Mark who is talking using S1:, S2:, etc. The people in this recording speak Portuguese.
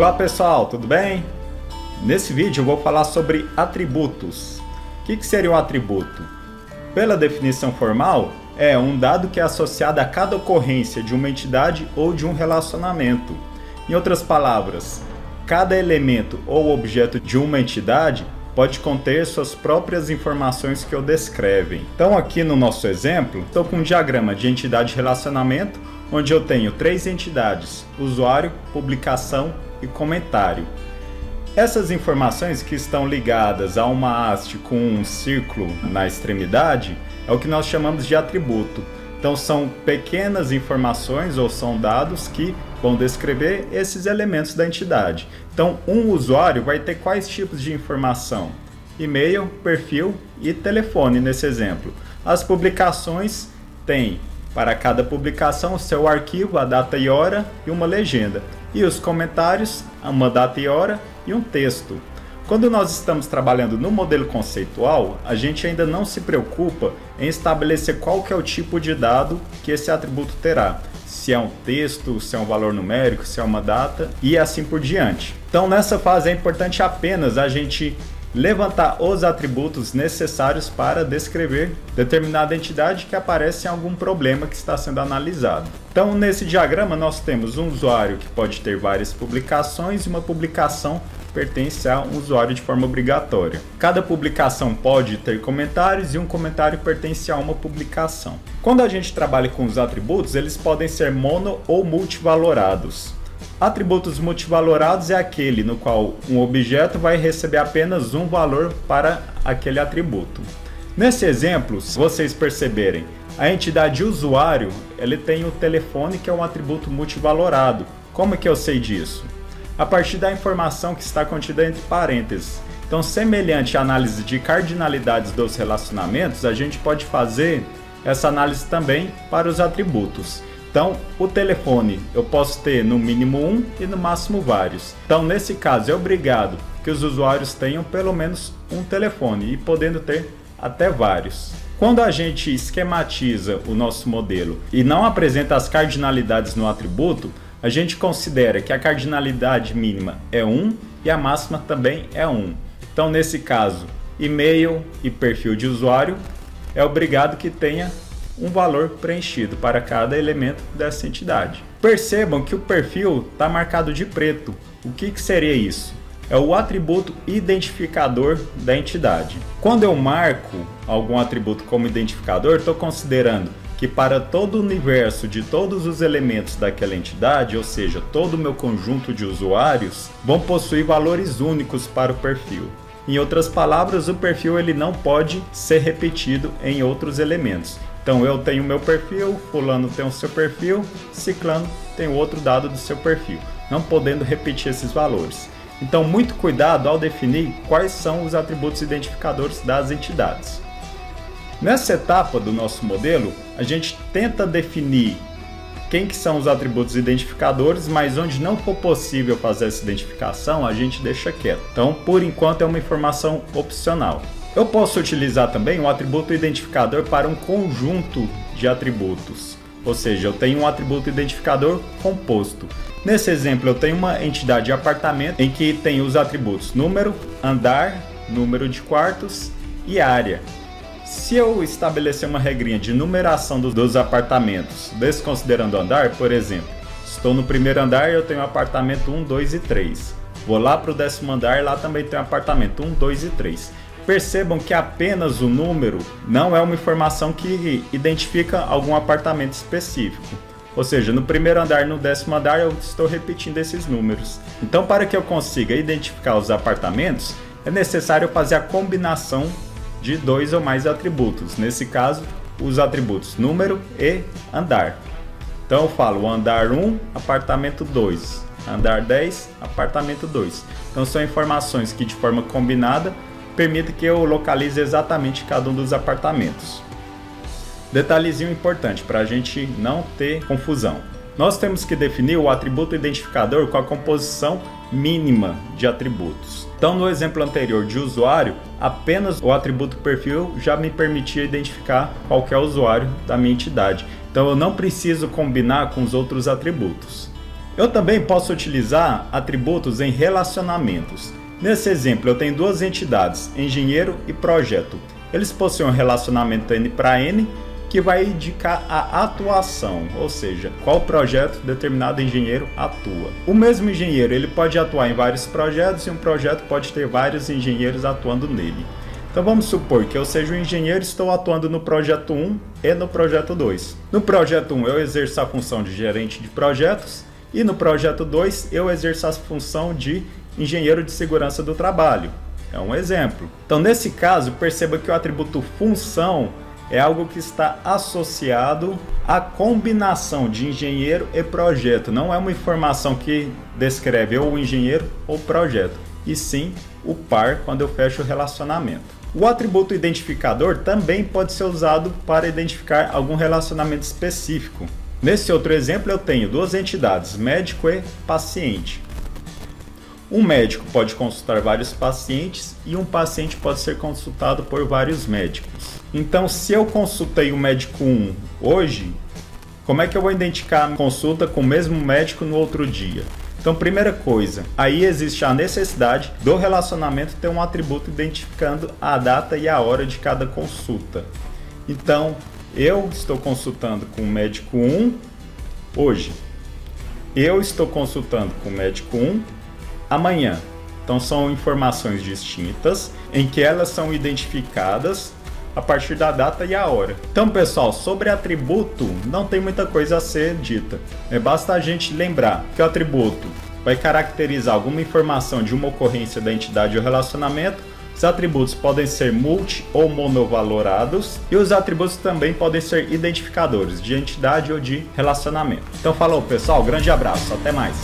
S1: Olá pessoal, tudo bem? Nesse vídeo eu vou falar sobre atributos. O que seria um atributo? Pela definição formal, é um dado que é associado a cada ocorrência de uma entidade ou de um relacionamento. Em outras palavras, cada elemento ou objeto de uma entidade pode conter suas próprias informações que o descrevem. Então aqui no nosso exemplo, estou com um diagrama de entidade e relacionamento, onde eu tenho três entidades: usuário, publicação e comentário. Essas informações que estão ligadas a uma haste com um círculo na extremidade é o que nós chamamos de atributo. Então são pequenas informações ou são dados que vão descrever esses elementos da entidade. Então um usuário vai ter quais tipos de informação? E-mail, perfil e telefone nesse exemplo. As publicações têm para cada publicação o seu arquivo, a data e hora e uma legenda. E os comentários, uma data e hora e um texto. Quando nós estamos trabalhando no modelo conceitual, a gente ainda não se preocupa em estabelecer qual que é o tipo de dado que esse atributo terá. Se é um texto, se é um valor numérico, se é uma data e assim por diante. Então nessa fase é importante apenas a gente levantar os atributos necessários para descrever determinada entidade que aparece em algum problema que está sendo analisado. Então nesse diagrama nós temos um usuário que pode ter várias publicações e uma publicação pertence a um usuário de forma obrigatória. Cada publicação pode ter comentários e um comentário pertence a uma publicação. Quando a gente trabalha com os atributos, eles podem ser mono ou multivalorados. Atributos multivalorados é aquele no qual um objeto vai receber apenas um valor para aquele atributo. Nesse exemplo, se vocês perceberem, a entidade usuário ele tem o telefone, que é um atributo multivalorado. Como é que eu sei disso? A partir da informação que está contida entre parênteses. Então, semelhante à análise de cardinalidades dos relacionamentos, a gente pode fazer essa análise também para os atributos. Então, o telefone eu posso ter no mínimo um e no máximo vários. Então, nesse caso, é obrigado que os usuários tenham pelo menos um telefone e podendo ter até vários. Quando a gente esquematiza o nosso modelo e não apresenta as cardinalidades no atributo, a gente considera que a cardinalidade mínima é 1 e a máxima também é 1. Então, nesse caso, e-mail e perfil de usuário é obrigado que tenha um valor preenchido para cada elemento dessa entidade. Percebam que o perfil está marcado de preto. O que seria isso? É o atributo identificador da entidade. Quando eu marco algum atributo como identificador, estou considerando que para todo o universo de todos os elementos daquela entidade, ou seja, todo o meu conjunto de usuários, vão possuir valores únicos para o perfil. Em outras palavras, o perfil ele não pode ser repetido em outros elementos. Então eu tenho o meu perfil, fulano tem o seu perfil, ciclano tem outro dado do seu perfil, não podendo repetir esses valores. Então muito cuidado ao definir quais são os atributos identificadores das entidades. Nessa etapa do nosso modelo, a gente tenta definir quem que são os atributos identificadores, mas onde não for possível fazer essa identificação, a gente deixa quieto. Então, por enquanto, é uma informação opcional. Eu posso utilizar também um atributo identificador para um conjunto de atributos. Ou seja, eu tenho um atributo identificador composto. Nesse exemplo, eu tenho uma entidade de apartamento em que tem os atributos número, andar, número de quartos e área. Se eu estabelecer uma regrinha de numeração dos apartamentos, desconsiderando o andar, por exemplo, estou no primeiro andar e eu tenho apartamento 1, 2 e 3. Vou lá para o 10º andar, lá também tem apartamento 1, 2 e 3. Percebam que apenas o número não é uma informação que identifica algum apartamento específico. Ou seja, no primeiro andar e no 10º andar eu estou repetindo esses números. Então, para que eu consiga identificar os apartamentos, é necessário fazer a combinação de dois ou mais atributos. Nesse caso, os atributos número e andar. Então eu falo andar 1, apartamento 2. Andar 10, apartamento 2. Então são informações que de forma combinada permitem que eu localize exatamente cada um dos apartamentos. Detalhezinho importante para a gente não ter confusão. Nós temos que definir o atributo identificador com a composição mínima de atributos. Então, no exemplo anterior de usuário, apenas o atributo perfil já me permitia identificar qualquer usuário da minha entidade. Então, eu não preciso combinar com os outros atributos. Eu também posso utilizar atributos em relacionamentos. Nesse exemplo, eu tenho duas entidades, engenheiro e projeto. Eles possuem um relacionamento N para N, que vai indicar a atuação, ou seja, qual projeto determinado engenheiro atua. O mesmo engenheiro ele pode atuar em vários projetos e um projeto pode ter vários engenheiros atuando nele. Então vamos supor que eu seja um engenheiro e estou atuando no projeto 1 e no projeto 2. No projeto 1 eu exerço a função de gerente de projetos e no projeto 2 eu exerço a função de engenheiro de segurança do trabalho. É um exemplo. Então nesse caso perceba que o atributo função é algo que está associado à combinação de engenheiro e projeto. Não é uma informação que descreve ou o engenheiro ou o projeto, e sim o par quando eu fecho o relacionamento. O atributo identificador também pode ser usado para identificar algum relacionamento específico. Nesse outro exemplo eu tenho duas entidades, médico e paciente. Um médico pode consultar vários pacientes e um paciente pode ser consultado por vários médicos. Então, se eu consultei o médico 1 hoje, como é que eu vou identificar a consulta com o mesmo médico no outro dia? Então, primeira coisa, aí existe a necessidade do relacionamento ter um atributo identificando a data e a hora de cada consulta. Então, eu estou consultando com o médico 1 hoje. Eu estou consultando com o médico 1 amanhã. Então são informações distintas em que elas são identificadas a partir da data e a hora. Então, pessoal, sobre atributo não tem muita coisa a ser dita. Basta a gente lembrar que o atributo vai caracterizar alguma informação de uma ocorrência da entidade ou relacionamento. Os atributos podem ser multi ou monovalorados e os atributos também podem ser identificadores de entidade ou de relacionamento. Então falou, pessoal, grande abraço, até mais!